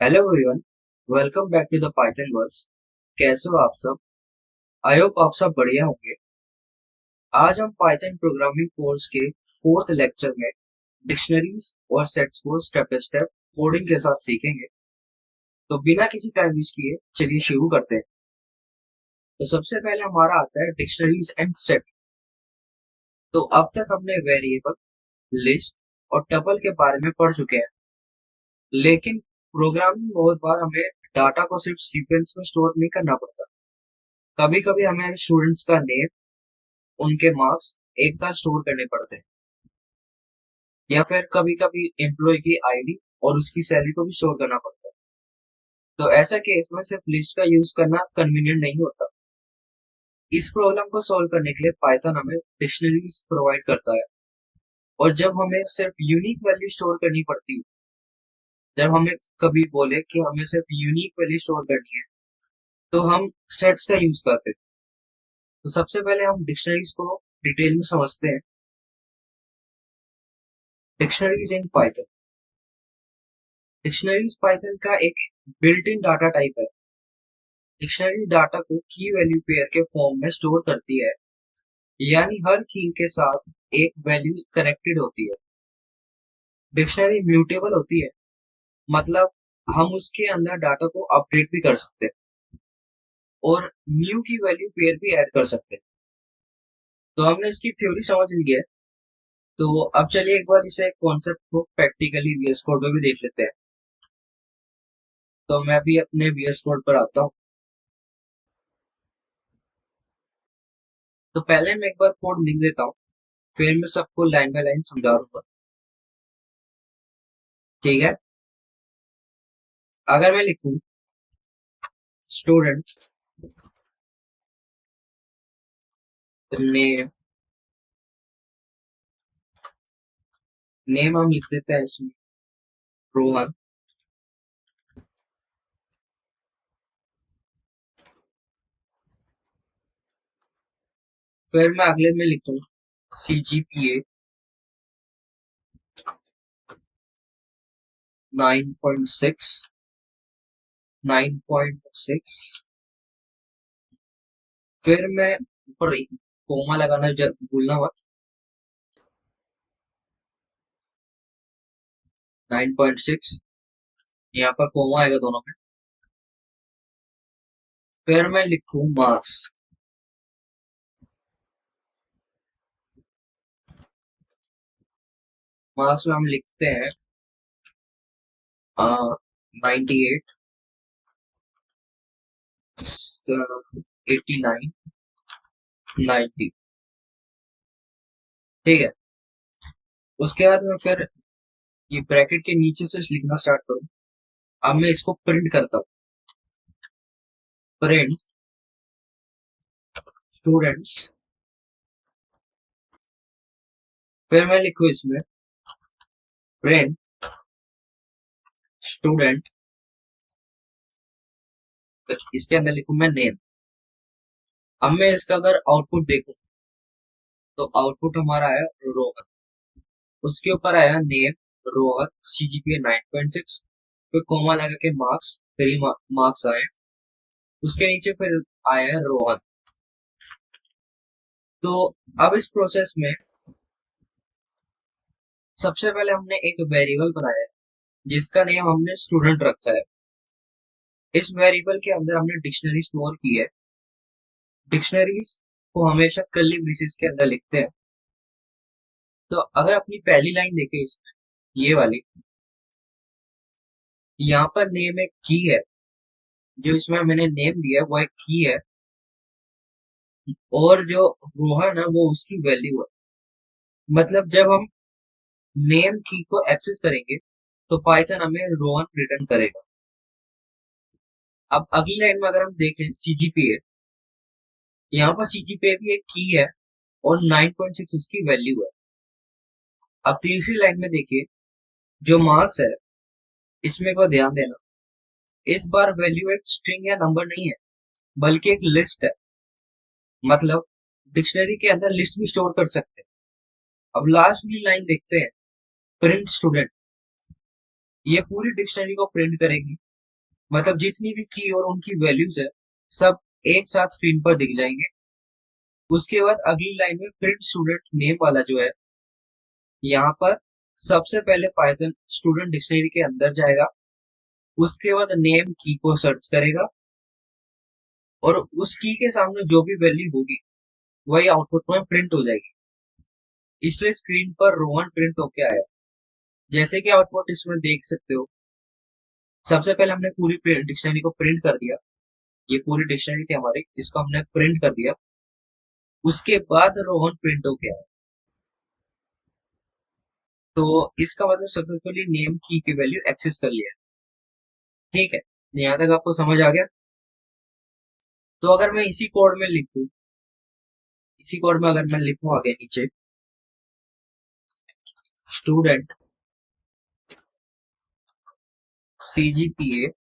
Hello everyone, welcome back to the Python Verse. कैसे हो आप सब? आई होप आप सब बढ़िया होंगे। आज हम पाइथन प्रोग्रामिंग कोर्स के फोर्थ लेक्चर में डिक्शनरीज और सेट्स को स्टेप बाय स्टेप कोडिंग के साथ सीखेंगे। तो बिना किसी टाइम वेस्ट किए चलिए शुरू करते हैं। तो सबसे पहले हमारा आता है डिक्शनरीज एंड सेट। तो अब तक हमने वेरिएबल, लिस्ट और टपल के बारे में पढ़ चुके हैं, लेकिन प्रोग्रामिंग बहुत बार हमें डाटा को सिर्फ सीक्वेंस में स्टोर नहीं करना पड़ता। कभी कभी हमें स्टूडेंट्स का नेम, उनके मार्क्स एक साथ स्टोर करने पड़ते हैं, या फिर कभी कभी एम्प्लॉय की आईडी और उसकी सैलरी को भी स्टोर करना पड़ता है। तो ऐसा केस में सिर्फ लिस्ट का यूज करना कन्वीनियंट नहीं होता। इस प्रॉब्लम को सॉल्व करने के लिए पाइथन हमें डिक्शनरीज प्रोवाइड करता है। और जब हमें सिर्फ यूनिक वैल्यू स्टोर करनी पड़ती है, जब हमें कभी बोले कि हमें सिर्फ यूनिक वैल्यू स्टोर करनी है, तो हम सेट्स का यूज करते हैं। तो सबसे पहले हम डिक्शनरीज को डिटेल में समझते हैं। Dictionaries in Python. Dictionaries Python का एक बिल्ट इन डाटा टाइप है। डिक्शनरी डाटा को की वैल्यू पेयर के फॉर्म में स्टोर करती है, यानी हर की के साथ एक वैल्यू कनेक्टेड होती है। डिक्शनरी म्यूटेबल होती है, मतलब हम उसके अंदर डाटा को अपडेट भी कर सकते हैं और न्यू की वैल्यू पेयर भी ऐड कर सकते हैं। तो हमने इसकी थ्योरी समझ ली है। तो अब चलिए एक बार इसे कॉन्सेप्ट को प्रैक्टिकली वीएस कोड में भी देख लेते हैं। तो मैं भी अपने वीएस कोड पर आता हूँ। तो पहले मैं एक बार कोड लिख देता हूँ, फिर मैं सबको लाइन बाय लाइन समझा दूंगा। ठीक है। अगर मैं लिखूं स्टूडेंट नेम, नेम हम लिख देते हैं इसमें रोहन। फिर मैं अगले में लिखूं CGPA 9.6, 9.6। फिर मैं ऊपर कोमा लगाना भूलना मत। 9.6, यहाँ पर कोमा आएगा दोनों में। फिर मैं लिखूं मार्क्स। मार्क्स में हम लिखते हैं 98, 89, 90। ठीक है। उसके बाद में फिर ये ब्रैकेट के नीचे से लिखना स्टार्ट करूं। अब मैं इसको प्रिंट करता हूँ। Print students. फिर मैं लिखूं इसमें प्रिंट स्टूडेंट, इसके अंदर लिखूं मैं नेम। अब मैं इसका अगर आउटपुट देखूं, तो आउटपुट हमारा आया रोहन, उसके ऊपर आया नेम रोहन, CGPA 9.6, फिर कोमा लगा के मार्क्स, फिर ही मार्क्स आए, उसके नीचे फिर आया रोहन। तो अब इस प्रोसेस में सबसे पहले हमने एक वेरिएबल बनाया है, जिसका नेम हमने स्टूडेंट रखा है। इस वेरिएबल के अंदर हमने डिक्शनरी स्टोर की है। डिक्शनरीज को हमेशा कर्ली ब्रेसेस के अंदर लिखते हैं। तो अगर अपनी पहली लाइन देखें इसमें, ये वाली, यहाँ पर नेम एक की है, जो इसमें मैंने नेम दिया है वो एक की है, और जो रोहन है वो उसकी वैल्यू है। मतलब जब हम नेम की को एक्सेस करेंगे, तो पाइथन हमें रोहन रिटर्न करेगा। अब अगली लाइन में अगर हम देखें CGPA, यहाँ पर CGPA भी एक की है और 9.6 उसकी वैल्यू है। अब तीसरी लाइन में देखिए, जो मार्क्स है, इसमें एक बार ध्यान देना, इस बार वैल्यू एक स्ट्रिंग या नंबर नहीं है, बल्कि एक लिस्ट है। मतलब डिक्शनरी के अंदर लिस्ट भी स्टोर कर सकते हैं। अब लास्ट वाली लाइन देखते हैं, प्रिंट स्टूडेंट। ये पूरी डिक्शनरी को प्रिंट करेगी, मतलब जितनी भी की और उनकी वैल्यूज है सब एक साथ स्क्रीन पर दिख जाएंगे। उसके बाद अगली लाइन में प्रिंट स्टूडेंट नेम वाला जो है, यहाँ पर सबसे पहले पाइथन स्टूडेंट डिक्शनरी के अंदर जाएगा, उसके बाद नेम की को सर्च करेगा और उस की के सामने जो भी वैल्यू होगी वही आउटपुट में प्रिंट हो जाएगी। इसलिए स्क्रीन पर रोहन प्रिंट होके आया। जैसे कि आउटपुट इसमें देख सकते हो, सबसे पहले हमने पूरी डिक्शनरी को प्रिंट कर दिया। ये पूरी डिक्शनरी थी हमारी, इसको हमने प्रिंट कर दिया। उसके बाद रोहन प्रिंट होके आया। तो इसका मतलब सक्सेसफुली नेम की वैल्यू एक्सेस कर लिया। ठीक है, यहाँ तक आपको समझ आ गया। तो अगर मैं इसी कोड में लिखूं, इसी कोड में अगर मैं लिखूं आगे नीचे, student CGPA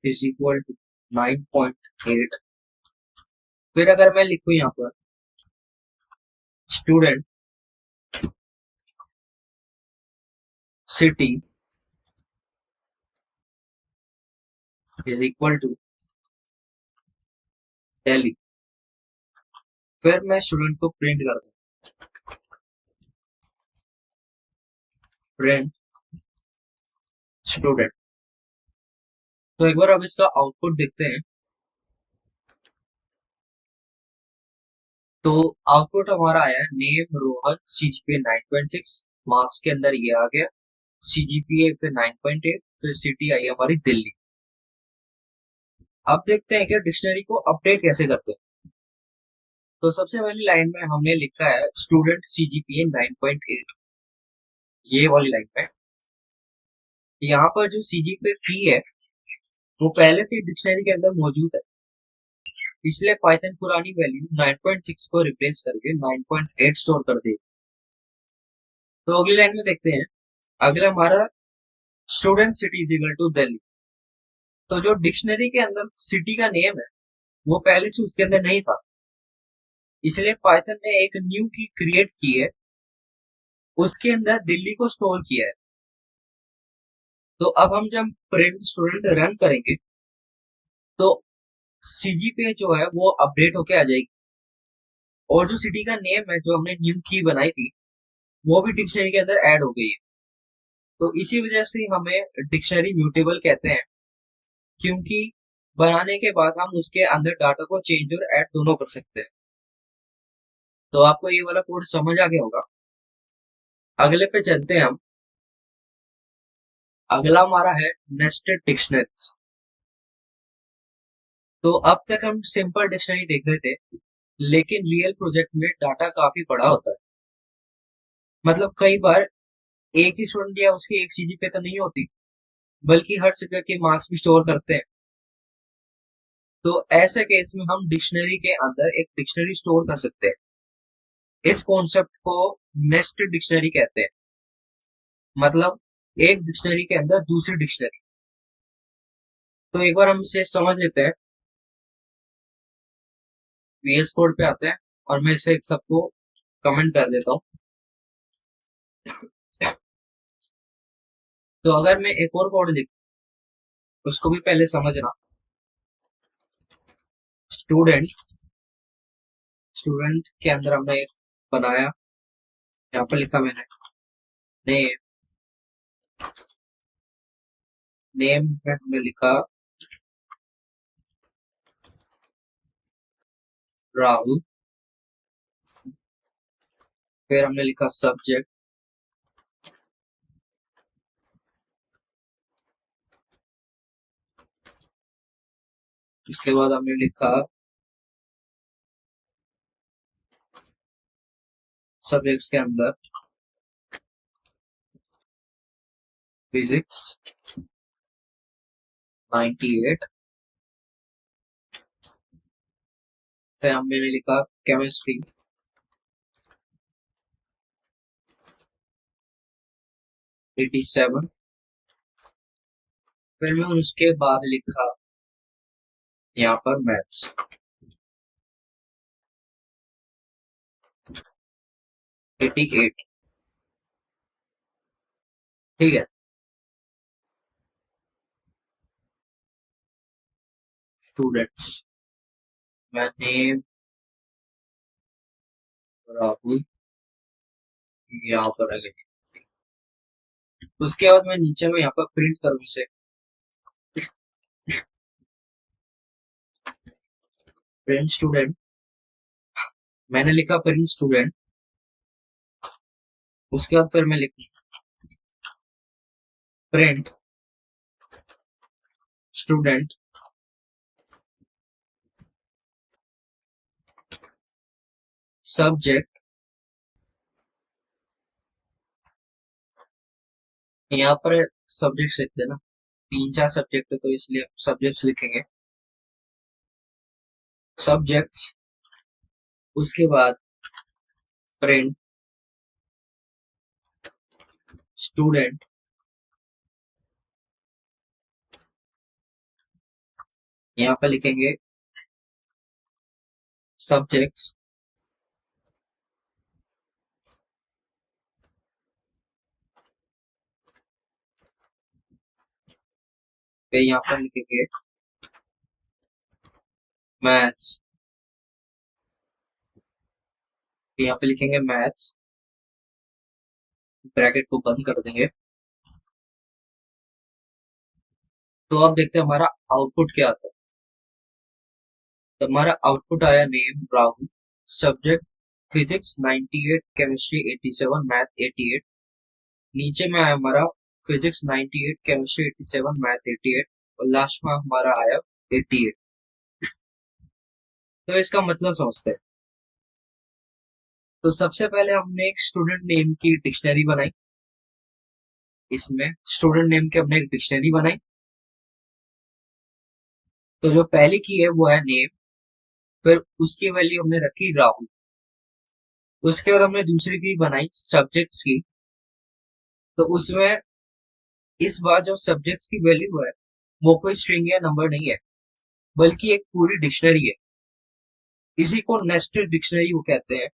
is equal to 9.8, फिर अगर मैं लिखूं यहाँ पर student city is equal to Delhi, फिर मैं स्टूडेंट को प्रिंट कर दूं, प्रिंट स्टूडेंट। तो एक बार अब इसका आउटपुट देखते हैं। तो आउटपुट हमारा आया है नेम रोहन CGPA 9.6, मार्क्स के अंदर ये आ गया, CGPA फिर 9.8, फिर सिटी आई हमारी दिल्ली। अब देखते हैं कि डिक्शनरी को अपडेट कैसे करते हैं। तो सबसे पहली लाइन में हमने लिखा है स्टूडेंट CGPA 9.8, ये वाली लाइन में यहाँ पर जो CGPA की है वो पहले से डिक्शनरी के अंदर मौजूद है, इसलिए पाइथन पुरानी वैल्यू 9.6 को रिप्लेस करके 9.8 स्टोर कर देगी। तो अगली लाइन में देखते हैं, अगला हमारा student city is equal to Delhi. तो जो डिक्शनरी के अंदर सिटी का नेम है वो पहले से उसके अंदर नहीं था, इसलिए पाइथन ने एक न्यू की क्रिएट की है, उसके अंदर दिल्ली को स्टोर किया है। तो अब हम जब प्रिंट स्टूडेंट रन करेंगे तो CGPA जो है वो अपडेट होके आ जाएगी, और जो सिटी का नेम है जो हमने न्यू की बनाई थी वो भी डिक्शनरी के अंदर ऐड हो गई है। तो इसी वजह से हमें डिक्शनरी म्यूटेबल कहते हैं, क्योंकि बनाने के बाद हम उसके अंदर डाटा को चेंज और ऐड दोनों कर सकते हैं। तो आपको ये वाला कोड समझ आ गया होगा। अगले पे चलते हैं हम। अगला हमारा है नेस्टेड डिक्शनरी। तो अब तक हम सिंपल डिक्शनरी देख रहे थे, लेकिन रियल प्रोजेक्ट में डाटा काफी बड़ा होता है। मतलब कई बार एक ही स्टूडेंट या उसकी एक CGPA तो नहीं होती, बल्कि हर सब्जेक्ट के मार्क्स भी स्टोर करते हैं। तो ऐसे केस में हम डिक्शनरी के अंदर एक डिक्शनरी स्टोर कर सकते हैं। इस कॉन्सेप्ट को नेस्टेड डिक्शनरी कहते हैं। मतलब एक डिक्शनरी के अंदर दूसरी डिक्शनरी। तो एक बार हम इसे समझ लेते हैं। VS कोड पे आते हैं और मैं इसे सबको कमेंट कर देता हूँ। तो अगर मैं एक और कोड लिख, उसको भी पहले समझना। स्टूडेंट, स्टूडेंट के अंदर हमने एक बनाया, यहाँ पर लिखा मैंने नेम, नेम में हमने लिखा राहुल, फिर हमने लिखा सब्जेक्ट, उसके बाद हमने लिखा सब्जेक्ट्स के अंदर फिजिक्स 98, फिर हमने लिखा केमिस्ट्री 87, फिर मैं उसके बाद लिखा यहाँ पर मैथ्स 88। ठीक है, स्टूडेंट्स, मैं नेम राहुल यहाँ पर आ गया। उसके बाद मैं नीचे में यहाँ पर प्रिंट करूँ इसे, प्रिंट स्टूडेंट। मैंने लिखा प्रिंट स्टूडेंट। उसके बाद फिर मैं लिखूँ प्रिंट स्टूडेंट सब्जेक्ट। यहाँ पर सब्जेक्ट्स लिखते हैं ना, 3-4 सब्जेक्ट है तो इसलिए सब्जेक्ट्स लिखेंगे, सब्जेक्ट्स। उसके बाद प्रिंट स्टूडेंट यहाँ पे लिखेंगे सब्जेक्ट्स। फिर यहाँ पर लिखेंगे मैथ्स। यहाँ पे लिखेंगे मैथ्स, ब्रैकेट को बंद कर देंगे। तो अब देखते हैं हमारा आउटपुट क्या आता है। तो हमारा आउटपुट आया name Rahul, subject physics 98, chemistry 87, math 88। नीचे में आया हमारा फिजिक्स 98, केमिस्ट्री 87, मैथ 88 और लास्ट में हमारा आया 88। तो इसका मतलब समझते हैं। तो सबसे पहले हमने एक स्टूडेंट नेम की डिक्शनरी बनाई। इसमें स्टूडेंट नेम की हमने एक डिक्शनरी बनाई। तो जो पहली की है वो है नेम, फिर उसकी वैल्यू हमने रखी राहुल। उसके बाद हमने दूसरी की बनाई सब्जेक्ट्स की। तो उसमें इस बार जो सब्जेक्ट्स की वैल्यू है वो कोई स्ट्रिंग या नंबर नहीं है, बल्कि एक पूरी डिक्शनरी है। इसी को नेस्टेड डिक्शनरी वो कहते हैं।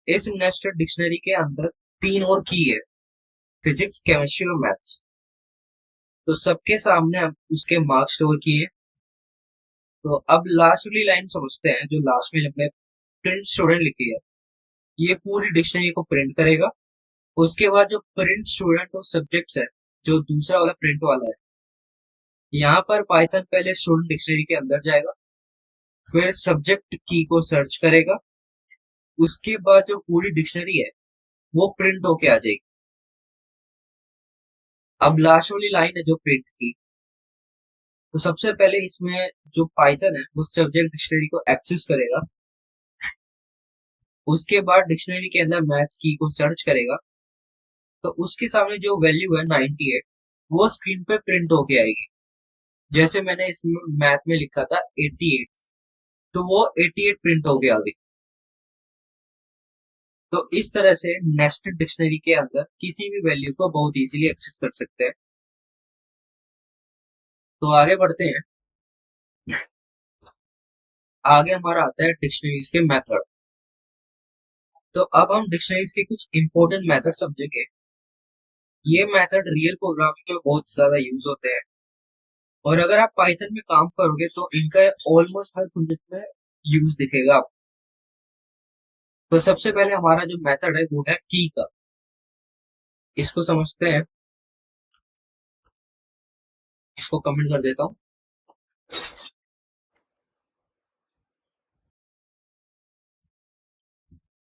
इस नेस्टेड डिक्शनरी के अंदर 3 और की है, फिजिक्स, केमिस्ट्री और मैथ्स। तो सबके सामने हम उसके मार्क्स स्टोर किए। तो अब लास्ट वाली लाइन समझते हैं, जो लास्ट में हमने प्रिंट स्टूडेंट लिखी है, ये पूरी डिक्शनरी को प्रिंट करेगा। उसके बाद जो प्रिंट स्टूडेंट और सब्जेक्ट्स है, जो दूसरा वाला प्रिंट वाला है, यहाँ पर पाइथन पहले स्टूडेंट डिक्शनरी के अंदर जाएगा, फिर सब्जेक्ट की को सर्च करेगा। उसके बाद जो पूरी डिक्शनरी है वो प्रिंट होके आ जाएगी। अब लास्ट वाली लाइन है जो प्रिंट की। तो सबसे पहले इसमें जो पाइथन है वो सब्जेक्ट डिक्शनरी को एक्सेस करेगा। उसके बाद डिक्शनरी के अंदर मैथ्स की को सर्च करेगा। तो उसके सामने जो वैल्यू है 98, वो स्क्रीन पे प्रिंट होके आएगी। जैसे मैंने इसमें मैथ में लिखा था 88, तो वो 88 प्रिंट होके आ गई। तो इस तरह से नेस्टेड डिक्शनरी के अंदर किसी भी वैल्यू को बहुत इजीली एक्सेस कर सकते हैं। तो आगे बढ़ते हैं। आगे हमारा आता है डिक्शनरीज के मेथड। तो अब हम डिक्शनरीज के कुछ इंपॉर्टेंट मेथड समझेंगे। ये मेथड रियल प्रोग्रामिंग में बहुत ज्यादा यूज होते हैं, और अगर आप पाइथन में काम करोगे तो इनका ऑलमोस्ट हर प्रोजेक्ट में यूज दिखेगा आपको। तो सबसे पहले हमारा जो मेथड है वो है की का। इसको समझते हैं। इसको कमेंट कर देता हूँ।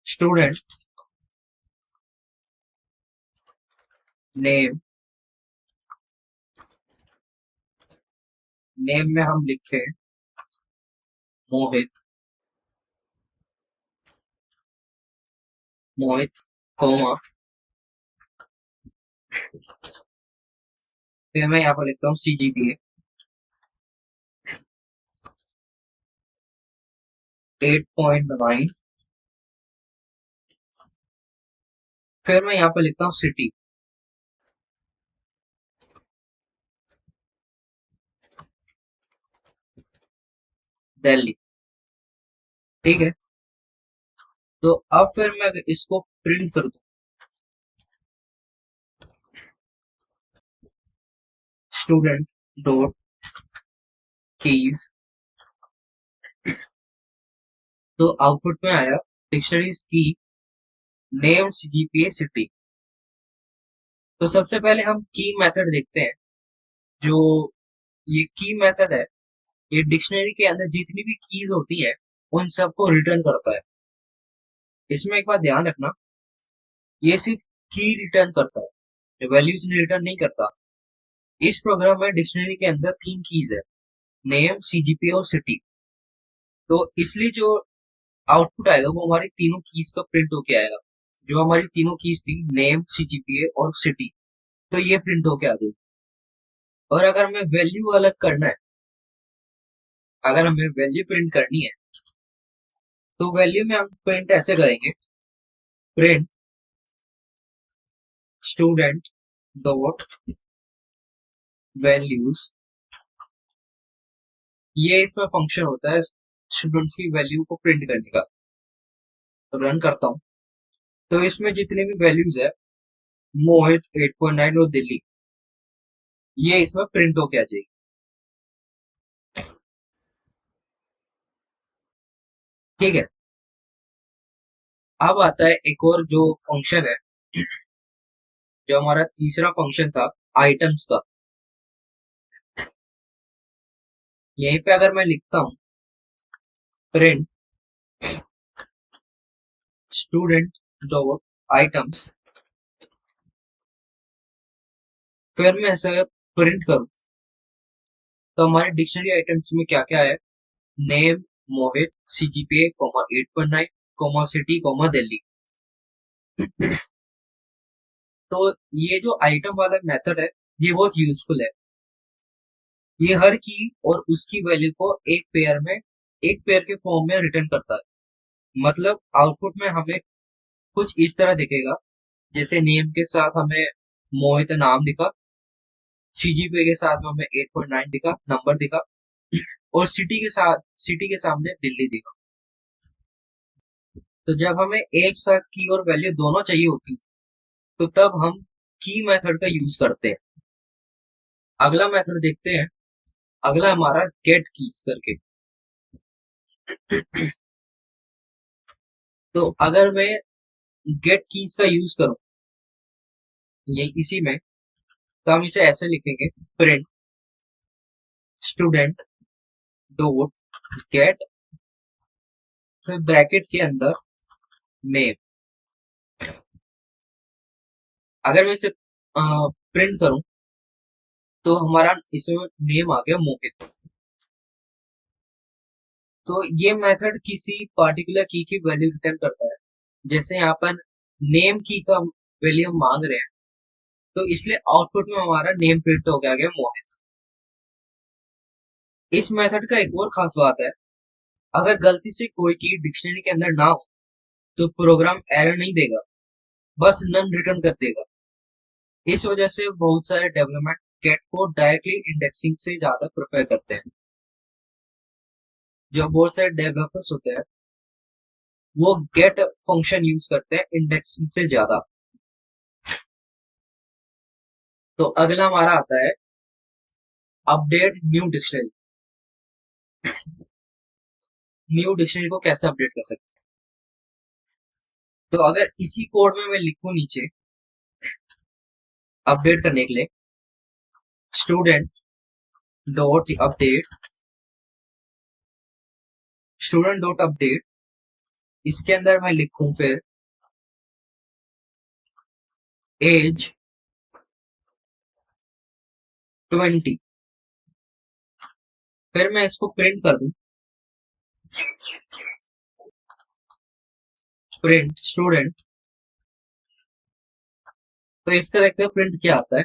स्टूडेंट नेम, नेम में हम लिखे मोहित, मोहित कोमा। फिर मैं यहाँ पर लिखता हूँ CGPA 8.9। फिर मैं यहाँ पर लिखता हूँ सिटी, दिल्ली। ठीक है। तो अब फिर मैं इसको प्रिंट कर दूं, स्टूडेंट डॉट कीज तो आउटपुट में आया डिक्शनरीज की नेम जीपीए सिटी। तो सबसे पहले हम की मेथड देखते हैं। जो ये की मेथड है, ये डिक्शनरी के अंदर जितनी भी कीज होती है उन सबको रिटर्न करता है। इसमें एक बात ध्यान रखना, ये सिर्फ की रिटर्न करता है, वैल्यूज रिटर्न नहीं करता। इस प्रोग्राम में डिक्शनरी के अंदर तीन कीज है, नेम, सीजीपीए और सिटी। तो इसलिए जो आउटपुट आएगा वो हमारी तीनों कीज का प्रिंट होके आएगा। जो हमारी तीनों कीज थी, नेम, सीजीपीए और सिटी, तो ये प्रिंट होके आ गई। और अगर हमें वैल्यू अलग करना है, अगर हमें वैल्यू प्रिंट करनी है, तो वैल्यू में हम प्रिंट ऐसे करेंगे, प्रिंट स्टूडेंट डॉट वैल्यूज। ये इसमें फंक्शन होता है स्टूडेंट्स की वैल्यू को प्रिंट करने का। तो रन करता हूँ, तो इसमें जितने भी वैल्यूज है, मोहित 8.9 और दिल्ली, ये इसमें प्रिंट होके आ जाएगी। ठीक है। अब आता है एक और जो फंक्शन है, जो हमारा तीसरा फंक्शन था आइटम्स का। यहीं पे अगर मैं लिखता हूँ प्रिंट स्टूडेंट डॉट आइटम्स, फिर मैं ऐसा प्रिंट करूँ, तो हमारे डिक्शनरी आइटम्स में क्या क्या है, नेम मोहित, सीजीपीए, 8.9, सिटी, दिल्ली। तो ये जो आइटम वाला मेथड है, ये बहुत यूजफुल है। ये हर की और उसकी वैल्यू को एक पेयर के फॉर्म में रिटर्न करता है। मतलब आउटपुट में हमें कुछ इस तरह दिखेगा, जैसे नेम के साथ हमें मोहित नाम दिखा, सीजीपीए के साथ में हमें 8.9 दिखा, नंबर दिखा, और सिटी के सामने दिल्ली दिखा। तो जब हमें एक साथ की और वैल्यू दोनों चाहिए होती है, तो तब हम की मेथड का यूज करते हैं। अगला मेथड देखते हैं, अगला हमारा गेट कीज करके। तो अगर मैं गेट कीज का यूज करूं ये इसी में, तो हम इसे ऐसे लिखेंगे, प्रिंट स्टूडेंट डॉट गेट, फिर ब्रैकेट के अंदर नेम। अगर मैं इसे प्रिंट करूं, तो हमारा इसमें नेम आ गया मोहित। तो ये मेथड किसी पार्टिकुलर की वैल्यू रिटर्न करता है। जैसे यहाँ पर नेम की का वैल्यू हम मांग रहे हैं, तो इसलिए आउटपुट में हमारा नेम प्रिंट हो गया मोहित। इस मेथड का एक और खास बात है, अगर गलती से कोई की डिक्शनरी के अंदर ना हो, तो प्रोग्राम एरर नहीं देगा, बस नन रिटर्न कर देगा। इस वजह से बहुत सारे डेवलपमेंट गेट को डायरेक्टली इंडेक्सिंग से ज्यादा प्रेफर करते हैं। जो बहुत सारे डेवलपर्स होते हैं, वो गेट फंक्शन यूज करते हैं इंडेक्सिंग से ज्यादा। तो अगला हमारा आता है update new dictionary. New dictionary को कैसे अपडेट कर सकते हैं? तो अगर इसी कोड में मैं लिखूं नीचे अपडेट करने के लिए, student dot update, student dot update, इसके अंदर मैं लिखूं फिर एज 20, फिर मैं इसको प्रिंट कर दूं, प्रिंट स्टूडेंट। तो इसका देखते हैं प्रिंट क्या आता है।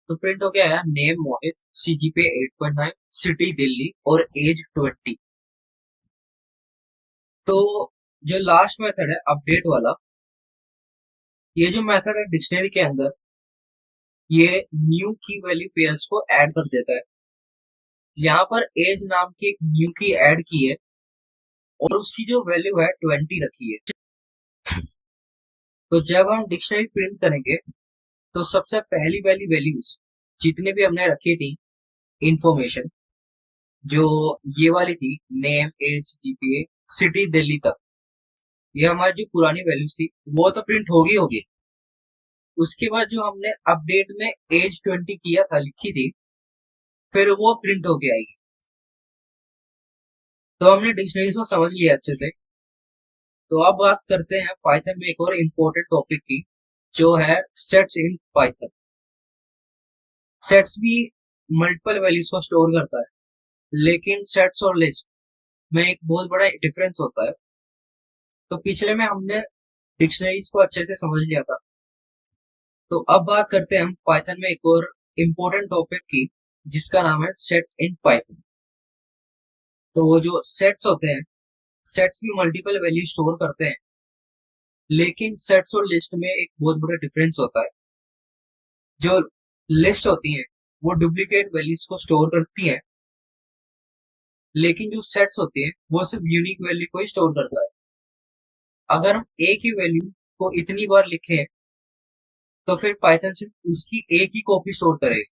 तो प्रिंट हो गया है नेम मोहित, सीजीपीए 8.9, सिटी दिल्ली और एज 20। तो जो लास्ट मेथड है अपडेट वाला, ये जो मेथड है डिक्शनरी के अंदर, ये न्यू की वैल्यू पेयर्स को ऐड कर देता है। यहाँ पर एज नाम की एक न्यू की ऐड की है, और उसकी जो वैल्यू है 20 रखी है। तो जब हम डिक्शनरी प्रिंट करेंगे, तो सबसे पहली वाली वैल्यूज जितने भी हमने रखी थी इंफॉर्मेशन, जो ये वाली थी, name, age, GPA, city, Delhi तक, ये हमारी जो पुरानी वैल्यूज थी वो तो प्रिंट होगी होगी। उसके बाद जो हमने अपडेट में एज 20 किया था, लिखी थी, फिर वो प्रिंट होके आएगी। तो हमने डिक्शनरीज को समझ लिया अच्छे से। तो अब बात करते हैं पाइथन में एक और इम्पोर्टेंट टॉपिक की, जो है सेट्स इन पाइथन। सेट्स भी मल्टीपल वैल्यूज को स्टोर करता है, लेकिन सेट्स और लिस्ट में एक बहुत बड़ा डिफरेंस होता है। तो पिछले में हमने डिक्शनरीज को अच्छे से समझ लिया था। तो अब बात करते हैं हम पाइथन में एक और इम्पोर्टेंट टॉपिक की, जिसका नाम है सेट्स इन पाइथन। तो वो जो सेट्स होते हैं, सेट्स भी मल्टीपल वैल्यू स्टोर करते हैं, लेकिन सेट्स और लिस्ट में एक बहुत बड़ा डिफरेंस होता है। जो लिस्ट होती है वो डुप्लीकेट वैल्यूज को स्टोर करती है, लेकिन जो सेट्स होती है वो सिर्फ यूनिक वैल्यू को ही स्टोर करता है। अगर हम एक ही वैल्यू को इतनी बार लिखें, तो फिर पाइथन सिर्फ उसकी एक ही कॉपी स्टोर करेगा।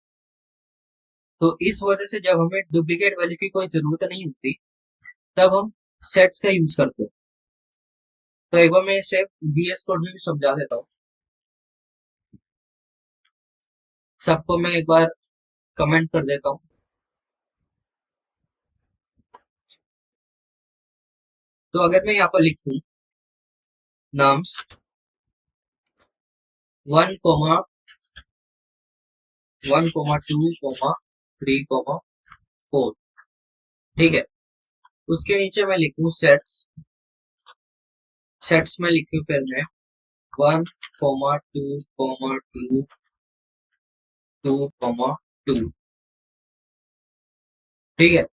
तो इस वजह से जब हमें डुप्लीकेट वैल्यू की कोई जरूरत नहीं होती, तब हम सेट्स का यूज करते हैं। तो एक बार मैं इसे VS कोड में भी समझा देता हूँ सबको। मैं एक बार कमेंट कर देता हूँ। तो अगर मैं यहाँ पर लिखूं नाम्स 1, 1, 2, 3, 4, ठीक है। उसके नीचे मैं लिखूं सेट्स। सेट्स में लिखूं फिर मैं 1, 2, 2, 2, ठीक है।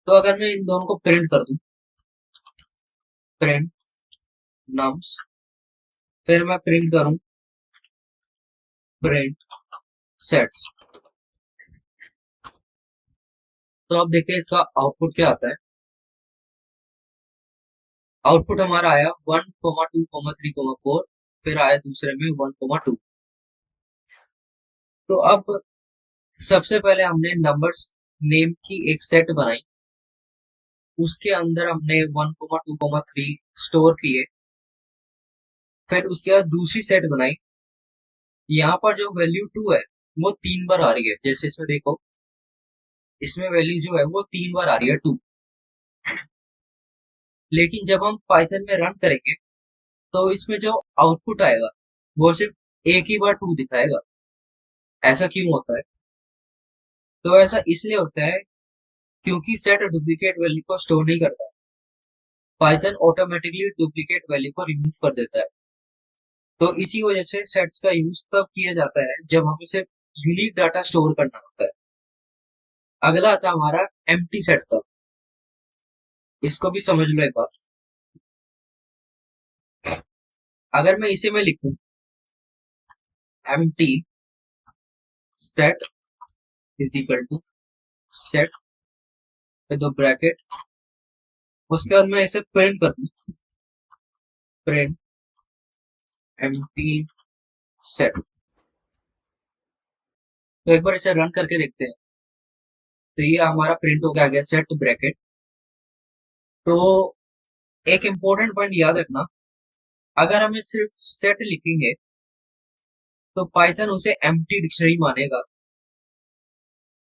तो अगर मैं इन दोनों को प्रिंट कर दूं, प्रिंट नम्स, फिर मैं प्रिंट करूं प्रिंट सेट्स, तो अब देखते हैं इसका आउटपुट क्या आता है। आउटपुट हमारा आया 1, 2, 3, 4, फिर आया दूसरे में 1, 2। तो अब सबसे पहले हमने नंबर्स नेम की एक सेट बनाई, उसके अंदर हमने 1, 2, 3 स्टोर किए। फिर उसके बाद दूसरी सेट बनाई। यहाँ पर जो वैल्यू 2 है वो 3 बार आ रही है, जैसे इसमें देखो, इसमें वैल्यू जो है वो 3 बार आ रही है 2। लेकिन जब हम पाइथन में रन करेंगे, तो इसमें जो आउटपुट आएगा वो सिर्फ एक ही बार 2 दिखाएगा। ऐसा क्यों होता है? तो ऐसा इसलिए होता है क्योंकि सेट डुप्लीकेट वैल्यू को स्टोर नहीं करता। पाइथन ऑटोमेटिकली डुप्लीकेट वैल्यू को रिमूव कर देता है। तो इसी वजह से सेट्स का यूज तब किया जाता है जब हमें सिर्फ यूनिक डाटा स्टोर करना होता है। अगला आता है हमारा एम्प्टी सेट का। इसको भी समझ लो एक बार। अगर मैं इसे में लिखूं empty set is equal to set with bracket, उसके बाद मैं इसे प्रिंट कर दूं प्रिंट एम्प्टी सेट। तो एक बार इसे रन करके देखते हैं। तो ये हमारा प्रिंट हो गया सेट ब्रैकेट। तो एक इंपॉर्टेंट पॉइंट याद रखना, अगर हमें सिर्फ सेट लिखेंगे तो पाइथन उसे एम्प्टी डिक्शनरी मानेगा,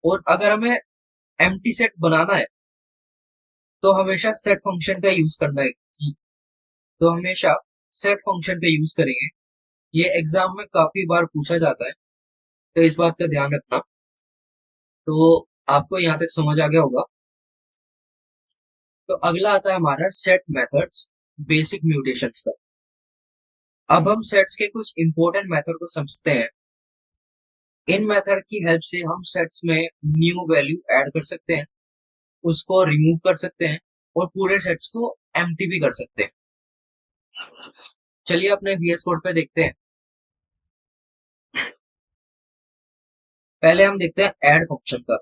और अगर हमें एम्प्टी सेट बनाना है तो हमेशा सेट फंक्शन का यूज करना है। तो हमेशा सेट फंक्शन का यूज करेंगे। ये एग्जाम में काफी बार पूछा जाता है, तो इस बात का ध्यान रखना। तो आपको यहाँ तक समझ आ गया होगा। तो अगला आता है हमारा सेट मेथड्स, बेसिक म्यूटेशंस का। अब हम सेट्स के कुछ इंपॉर्टेंट मेथड को समझते हैं। इन मेथड की हेल्प से हम सेट्स में न्यू वैल्यू ऐड कर सकते हैं, उसको रिमूव कर सकते हैं, और पूरे सेट्स को एम्प्टी भी कर सकते हैं। चलिए अपने VS कोड पे देखते हैं। पहले हम देखते हैं ऐड फंक्शन का।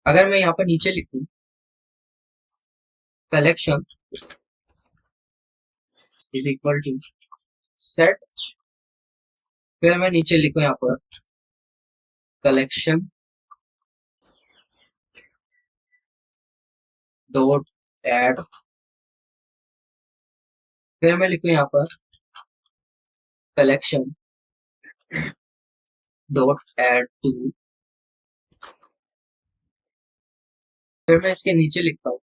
अगर मैं यहाँ पर नीचे लिखूं collection is equal to set फिर मैं नीचे लिखूं यहाँ पर कलेक्शन डॉट एड, फिर मैं लिखूं यहाँ पर कलेक्शन डॉट एड टू, फिर मैं इसके नीचे लिखता हूँ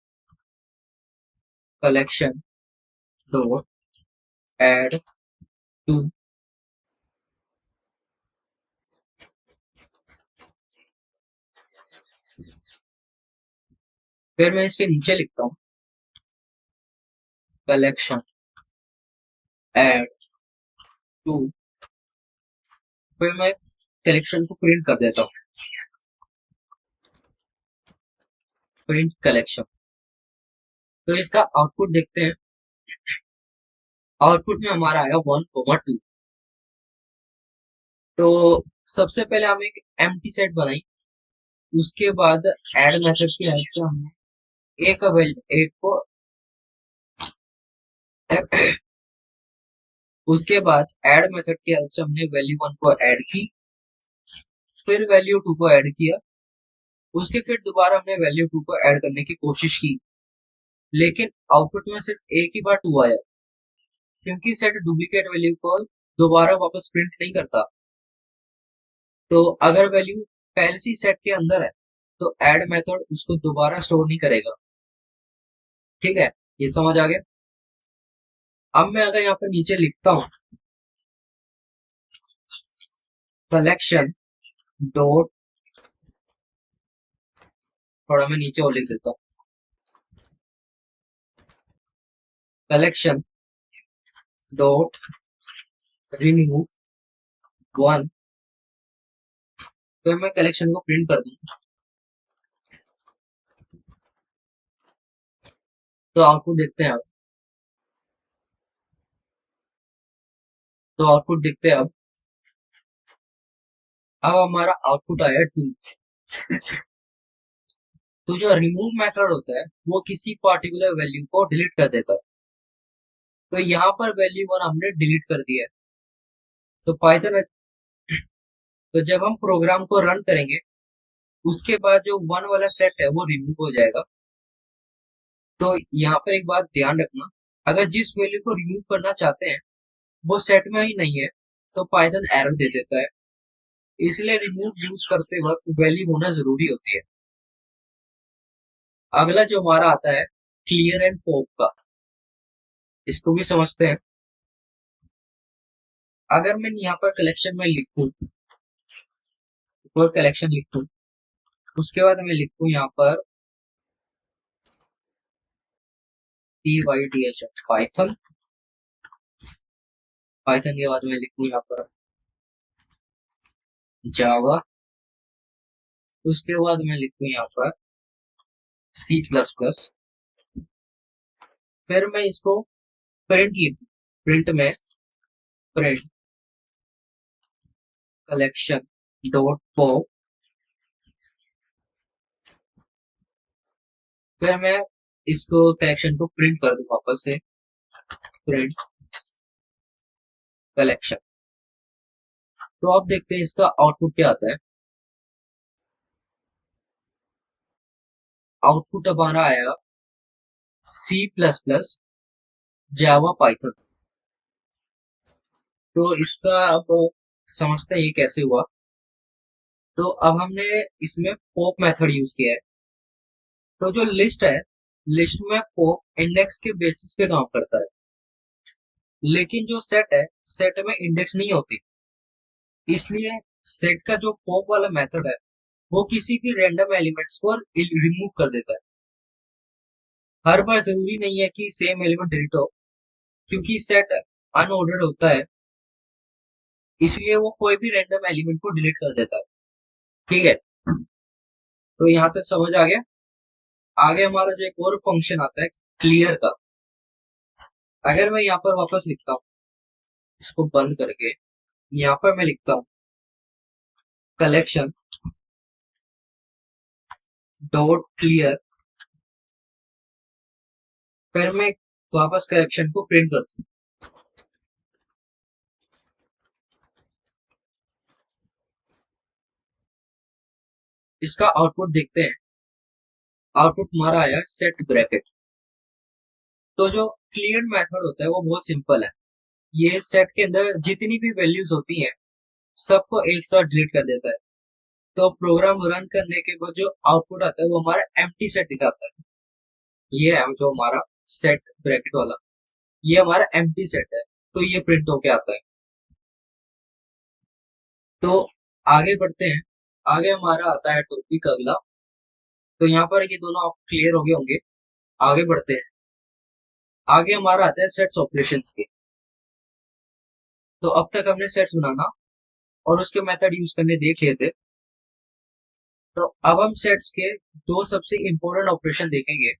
कलेक्शन डॉट एड टू, फिर मैं इसके नीचे लिखता हूँ कलेक्शन एड टू, फिर मैं कलेक्शन को प्रिंट कर देता हूँ, प्रिंट कलेक्शन। तो इसका आउटपुट देखते हैं। आउटपुट में हमारा आया 1, 2। तो सबसे पहले हम एक एम्प्टी सेट बनाई, उसके बाद ऐड मेथड की हेल्प से हमने एक को उसके बाद ऐड मेथड की हेल्प से हमने वैल्यू 1 को ऐड की, फिर वैल्यू 2 को ऐड किया, उसके फिर दोबारा हमने वैल्यू 2 को ऐड करने की कोशिश की, लेकिन आउटपुट में सिर्फ एक ही बार 2 आया, क्योंकि सेट डुप्लीकेट वैल्यू को दोबारा वापस प्रिंट नहीं करता। तो अगर वैल्यू पहले से सेट के अंदर है तो ऐड मेथड उसको दोबारा स्टोर नहीं करेगा। ठीक है, ये समझ आ गया। अब मैं अगर यहाँ पर नीचे लिखता हूँ कलेक्शन डॉट, थोड़ा मैं नीचे और लिख देता हूँ कलेक्शन डॉट रिमूव 1, फिर मैं कलेक्शन को प्रिंट कर दूंगा। तो आउटपुट देखते हैं अब हमारा आउटपुट आया 2। तो जो रिमूव मेथड होता है वो किसी पार्टिकुलर वैल्यू को डिलीट कर देता है। तो यहाँ पर वैल्यू 1 हमने डिलीट कर दिया है। तो पाइथन में, तो जब हम प्रोग्राम को रन करेंगे उसके बाद जो 1 वाला सेट है वो रिमूव हो जाएगा। तो यहाँ पर एक बात ध्यान रखना, अगर जिस वैल्यू को रिमूव करना चाहते हैं वो सेट में ही नहीं है तो पाइथन एरर दे देता है। इसलिए रिमूव यूज करते वक्त वैल्यू होना जरूरी होती है। अगला जो हमारा आता है क्लियर एंड पॉप का, इसको भी समझते हैं। अगर मैं यहाँ पर कलेक्शन में लिखूं और कलेक्शन लिखूं, उसके बाद मैं लिखूं यहाँ पर PYDH पाइथन, पाइथन के बाद मैं लिखूं यहाँ पर जावा, उसके बाद मैं लिखूं यहाँ पर C++, फिर मैं इसको प्रिंट लिखूं, प्रिंट में प्रिंट कलेक्शन डॉट पॉप, फिर मैं इसको कलेक्शन को प्रिंट कर दूं वापस से प्रिंट कलेक्शन। तो आप देखते हैं इसका आउटपुट क्या आता है। आउटपुट हमारा आया C++ जावा पाइथन। तो इसका अब समझते हैं ये कैसे हुआ। तो अब हमने इसमें पॉप मेथड यूज किया है। तो जो लिस्ट है, लिस्ट में पॉप इंडेक्स के बेसिस पे काम करता है, लेकिन जो सेट है, सेट में इंडेक्स नहीं होती। इसलिए सेट का जो पॉप वाला मेथड है वो किसी भी रैंडम एलिमेंट्स को रिमूव कर देता है। हर बार जरूरी नहीं है कि सेम एलिमेंट डिलीट हो, क्योंकि सेट अनऑर्डर्ड होता है, इसलिए वो कोई भी रैंडम एलिमेंट को डिलीट कर देता है। ठीक है, तो यहाँ तक समझ आ गया। आगे हमारा जो एक और फंक्शन आता है क्लियर का, अगर मैं यहाँ पर वापस लिखता हूँ इसको बंद करके, यहाँ पर मैं लिखता हूँ कलेक्शन डॉट क्लियर, फिर मैं वापस कलेक्शन को प्रिंट करता हूँ, इसका आउटपुट देखते हैं। आउटपुट हमारा आया सेट ब्रैकेट। तो जो क्लियर मेथड होता है वो बहुत सिंपल है। ये सेट के अंदर जितनी भी वैल्यूज होती हैं सबको एक साथ डिलीट कर देता है। तो प्रोग्राम रन करने के बाद जो आउटपुट आता है वो हमारा एम्प्टी सेट दिखाता है। ये है जो हमारा सेट ब्रैकेट वाला, ये हमारा एम्प्टी सेट है। तो ये प्रिंट होके आता है। तो आगे बढ़ते हैं। आगे हमारा आता है टॉपिक अगला। तो यहाँ पर ये दोनों आप क्लियर हो गए होंगे। आगे बढ़ते हैं। आगे हमारा आता है सेट्स ऑपरेशंस के। तो अब तक हमने सेट्स बनाना और उसके मेथड यूज करने देख लिए थे। तो अब हम सेट्स के दो सबसे इंपॉर्टेंट ऑपरेशन देखेंगे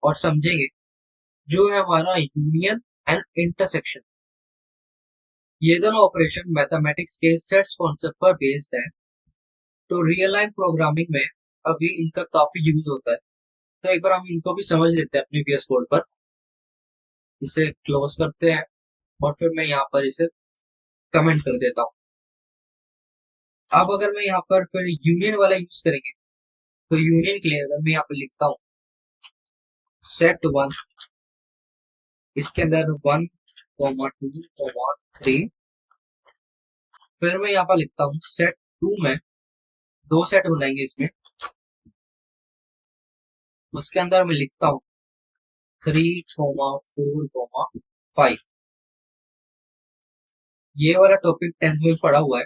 और समझेंगे, जो है हमारा यूनियन एंड इंटरसेक्शन। ये दोनों ऑपरेशन मैथमेटिक्स के सेट्स कॉन्सेप्ट पर बेस्ड है। तो रियल लाइफ प्रोग्रामिंग में अभी इनका काफी यूज होता है। तो एक बार हम इनको भी समझ लेते हैं अपने VS कोड पर। इसे क्लोज करते हैं और फिर मैं यहाँ पर इसे कमेंट कर देता हूँ। अब अगर मैं यहाँ पर फिर यूनियन वाला यूज करेंगे, तो यूनियन के लिए अगर मैं यहाँ पर लिखता हूँ सेट वन, इसके अंदर 1, 2, 3, फिर मैं यहाँ पर लिखता हूँ सेट टू में दो सेट बनाएंगे इसमें। उसके अंदर मैं लिखता हूँ 3, 4, 5। ये वाला टॉपिक 10th में पढ़ा हुआ है,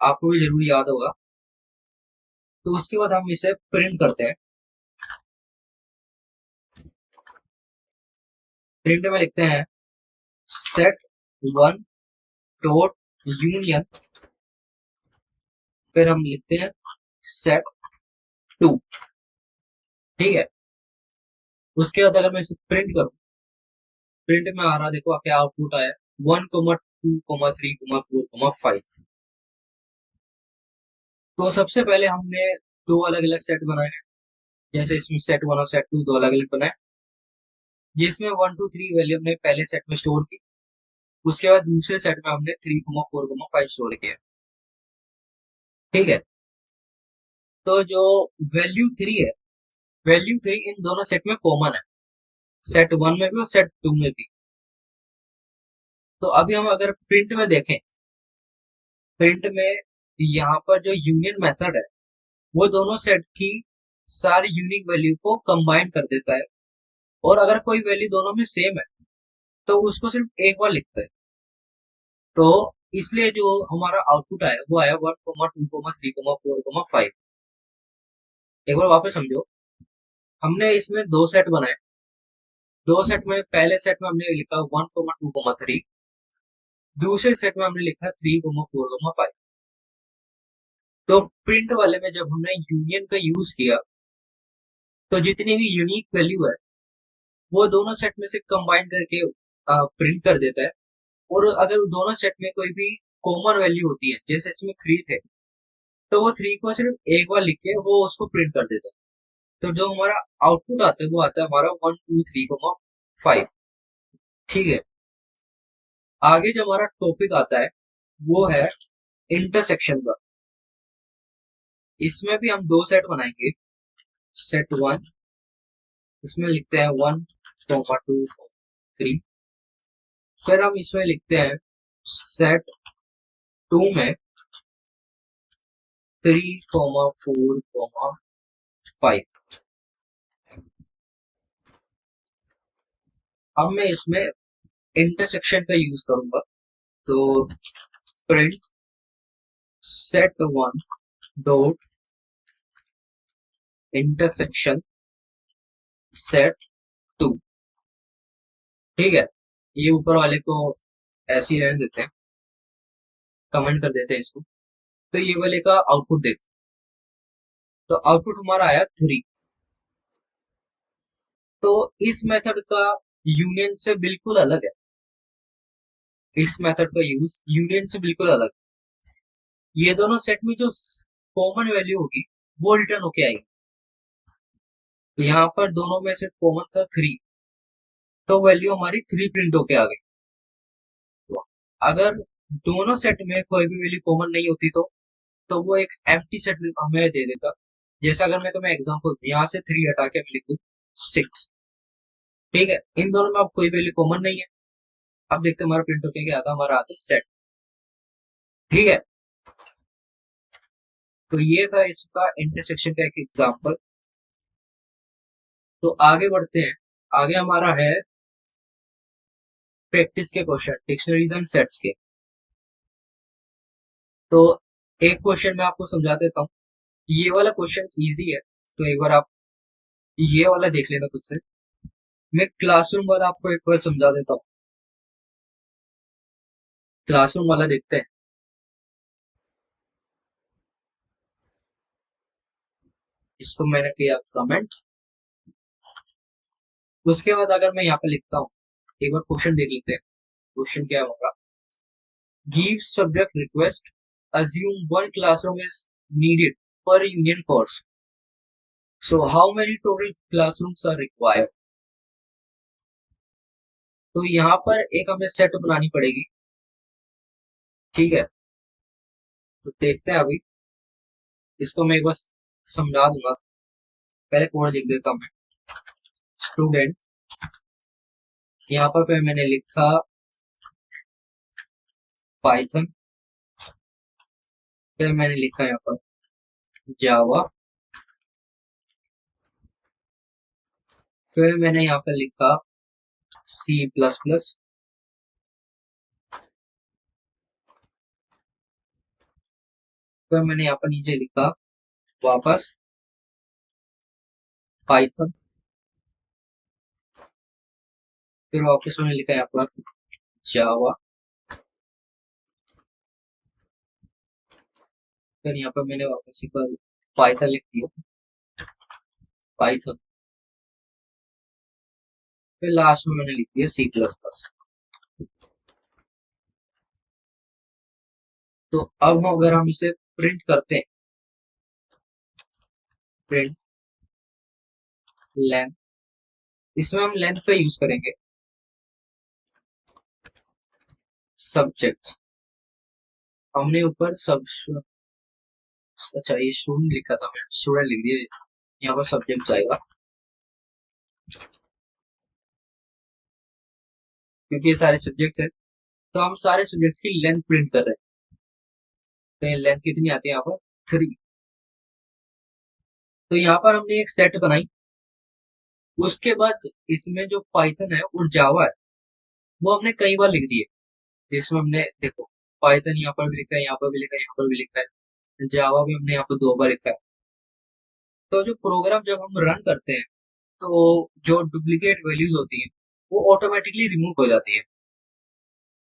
आपको भी जरूर याद होगा। तो उसके बाद हम इसे प्रिंट करते हैं। प्रिंट में लिखते हैं सेट वन डॉट यूनियन, फिर हम लिखते हैं सेट टू। ठीक है। उसके बाद अगर मैं इसे प्रिंट करूं, प्रिंट में आ रहा, देखो क्या आउटपुट आया, 1, 2, 3, 4, 5। तो सबसे पहले हमने दो अलग अलग सेट बनाए हैं। जैसे इसमें सेट वन और सेट टू दो अलग अलग बनाए, जिसमें 1, 2, 3 वैल्यू हमने पहले सेट में स्टोर की। उसके बाद दूसरे सेट में हमने 3, 4, 5 स्टोर किया। ठीक है। तो जो वैल्यू थ्री है, वैल्यू थ्री इन दोनों सेट में कॉमन है, सेट वन में भी और सेट टू में भी। तो अभी हम अगर प्रिंट में देखें, प्रिंट में यहाँ पर जो यूनियन मेथड है वो दोनों सेट की सारी यूनिक वैल्यू को कंबाइन कर देता है। और अगर कोई वैल्यू दोनों में सेम है तो उसको सिर्फ एक बार लिखता है। तो इसलिए जो हमारा आउटपुट आया वो आया 1, 2, 3, 4, 5। एक बार वापस समझो, हमने इसमें दो सेट बनाए। दो सेट में पहले सेट में हमने लिखा 1, 2, 3, दूसरे सेट में हमने लिखा 3, 4, 5। तो प्रिंट वाले में जब हमने यूनियन का यूज किया तो जितनी भी यूनिक वैल्यू है वो दोनों सेट में से कंबाइन करके प्रिंट कर देता है। और अगर दोनों सेट में कोई भी कॉमन वैल्यू होती है, जैसे इसमें थ्री थे, तो वो थ्री को सिर्फ एक बार लिख के वो उसको प्रिंट कर देता है। तो जो हमारा आउटपुट आता है वो आता है हमारा 1, 2, 3, 5। ठीक है। आगे जो हमारा टॉपिक आता है वो है इंटरसेक्शन का। इसमें भी हम दो सेट बनाएंगे। सेट वन, इसमें लिखते हैं 1, 2, 3। फिर हम इसमें लिखते हैं सेट टू में 3, 4, 5। अब मैं इसमें इंटरसेक्शन का यूज करूंगा। तो print set one dot intersection set two. ठीक है। ये ऊपर वाले को ऐसे ही रहने देते हैं, कमेंट कर देते हैं इसको। तो ये वाले का आउटपुट देखो। तो आउटपुट हमारा आया 3। तो इस मेथड का यूनियन से बिल्कुल अलग है। इस मेथड का यूज यूनियन से बिल्कुल अलग। ये दोनों सेट में जो कॉमन वैल्यू होगी वो रिटर्न होके आएगी। तो यहाँ पर दोनों में सिर्फ कॉमन था 3, तो वैल्यू हमारी 3 प्रिंट होके आ गई। तो अगर दोनों सेट में कोई भी वैल्यू कॉमन नहीं होती तो तो वो एक एम्प्टी सेट हमें दे देता। जैसे अगर मैं तुम्हें एग्जांपल दूं, यहाँ से 3 हटा के मैं लिख दूं 6, ठीक है, इन दोनों में अब कोई वैल्यू कॉमन नहीं है। अब देखते हैं हमारा प्रिंट होके क्या आता है, हमारा आता है सेट, ठीक है। तो ये था इसका इंटरसेक्शन का एक एग्जांपल। तो आगे बढ़ते हैं। आगे हमारा है प्रैक्टिस के क्वेश्चन, डिक्शनरीज एंड सेट्स के। तो एक क्वेश्चन मैं आपको समझा देता हूँ। ये वाला क्वेश्चन इजी है, तो एक बार आप ये वाला देख लेना खुद से। मैं क्लासरूम वाला आपको एक बार समझा देता हूँ। क्लासरूम वाला देखते हैं। इसको मैंने किया कमेंट। उसके बाद अगर मैं यहाँ पे लिखता हूँ, एक बार क्वेश्चन देख लेते हैं। क्वेश्चन क्या होगा, give subject request, assume one classroom is needed per union course, so how many total classrooms are required। तो यहाँ पर एक हमें सेट बनानी पड़ेगी, ठीक है। तो देखते हैं अभी, इसको मैं एक बार समझा दूंगा। पहले कोड लिख देता हूँ मैं, स्टूडेंट, यहाँ पर फिर मैंने लिखा पाइथन, फिर मैंने लिखा यहाँ पर जावा, फिर मैंने यहाँ पर लिखा सी प्लस प्लस, फिर मैंने यहाँ पर नीचे लिखा वापस पाइथन, फिर वापस मैंने लिखा यहाँ पर जावा, फिर यहाँ पर मैंने वापस एक बार पाइथन लिख दिया, पाइथन, फिर लास्ट में मैंने लिख दिया सी प्लस प्लस। तो अब अगर हम इसे प्रिंट करते हैं, प्रिंट लेंथ, इसमें हम लेंथ का यूज करेंगे सब्जेक्ट। हमने ऊपर सब, अच्छा ये स्टूडेंट लिखा था, मैंने स्टूडेंट लिख दिया, यहाँ पर सब्जेक्ट आएगा क्योंकि ये सारे सब्जेक्ट्स हैं। तो हम सारे सब्जेक्ट्स की लेंथ प्रिंट कर रहे हैं। तो ये लेंथ कितनी आती है यहाँ पर 3। तो यहाँ पर हमने एक सेट बनाई। उसके बाद इसमें जो पाइथन है और जावा है वो हमने कई बार लिख दिए, जिसमें हमने देखो पाइथन यहाँ पर भी लिखा है, यहाँ पर भी लिखा है, यहाँ पर भी लिखा है, जावा भी हमने यहाँ पर 2 बार लिखा है। तो जो प्रोग्राम जब हम रन करते हैं तो जो डुप्लीकेट वैल्यूज होती है वो ऑटोमेटिकली रिमूव हो जाती है।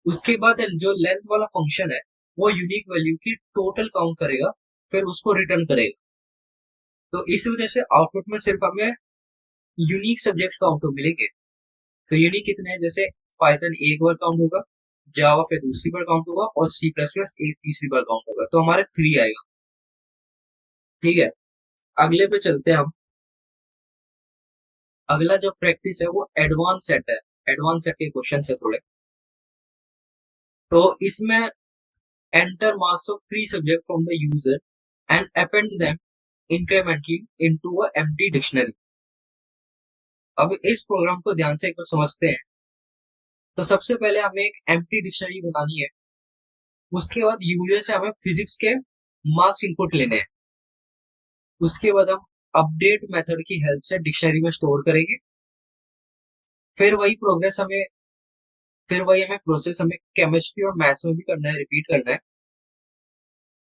उसके बाद जो लेंथ वाला फंक्शन है वो यूनिक वैल्यू की टोटल काउंट करेगा, फिर उसको रिटर्न करेगा। तो इस वजह से आउटपुट में सिर्फ हमें यूनिक सब्जेक्ट काउंट मिलेंगे। तो यूनिक कितने हैं, जैसे पाइथन एक बार काउंट होगा, जावा फिर दूसरी बार काउंट होगा, और सी प्लस प्लस एक तीसरी बार काउंट होगा, तो हमारे 3 आएगा, ठीक है। अगले पे चलते हैं हम। अगला जो प्रैक्टिस है वो एडवांस सेट है। एडवांस सेट के क्वेश्चन है थोड़े। तो इसमें enter marks of 3 subject from the user and append them incrementally into a empty dictionary। अब इस प्रोग्राम को ध्यान से एक बार समझते हैं। तो सबसे पहले हमें एक एम्प्टी डिक्शनरी बनानी है। उसके बाद यूजर से हमें फिजिक्स के मार्क्स इनपुट लेने हैं। उसके बाद हम अपडेट मेथड की हेल्प से डिक्शनरी में स्टोर करेंगे। फिर वही प्रोग्रेस हमें फिर वही हमें प्रोसेस हमें केमिस्ट्री और मैथ्स में भी करना है, रिपीट करना है।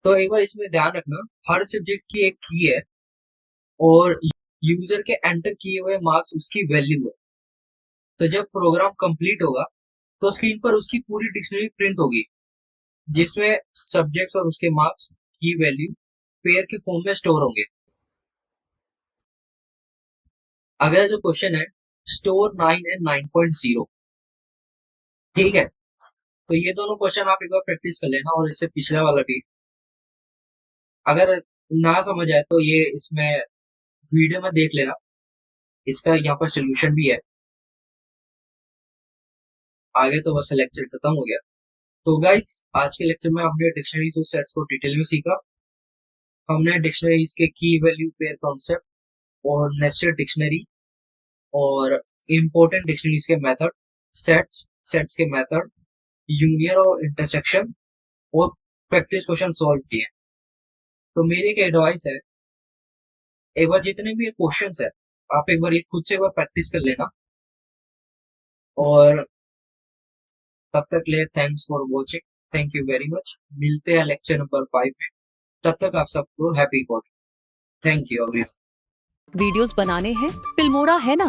तो एक बार इसमें ध्यान रखना, हर सब्जेक्ट की एक की है और यूजर के एंटर किए हुए मार्क्स उसकी वैल्यू है। तो जब प्रोग्राम कंप्लीट होगा तो स्क्रीन पर उसकी पूरी डिक्शनरी प्रिंट होगी, जिसमें सब्जेक्ट्स और उसके मार्क्स की वैल्यू पेयर के फॉर्म में स्टोर होंगे। अगला जो क्वेश्चन है, स्टोर 9 एंड 9.0, ठीक है। तो ये दोनों क्वेश्चन आप एक बार प्रैक्टिस कर लेना, और इससे पिछला वाला भी। अगर ना समझ आए तो ये इसमें वीडियो में देख लेना, इसका यहाँ पर सोल्यूशन भी है। आगे तो बस लेक्चर खत्म हो गया। तो गाइस आज के लेक्चर में हमने डिक्शनरीज और सेट्स को डिटेल में सीखा। हमने डिक्शनरीज के की वैल्यू पेयर कॉन्सेप्ट और नेस्टेड डिक्शनरी और इम्पोर्टेंट डिक्शनरीज के मेथड, सेट्स के मेथड, यूनियन और इंटरसेक्शन और प्रैक्टिस क्वेश्चन सॉल्व किए। तो मेरी एक एडवाइस है, एक बार जितने भी क्वेश्चंस है आप एक बार ये खुद से एक बार प्रैक्टिस कर लेना। और तब तक ले thanks for watching, thank you very much. मिलते हैं लेक्चर नंबर 5 में। तब तक आप सबको happy coding. Thank you. Videos बनाने हैं, फिल्मोरा है ना।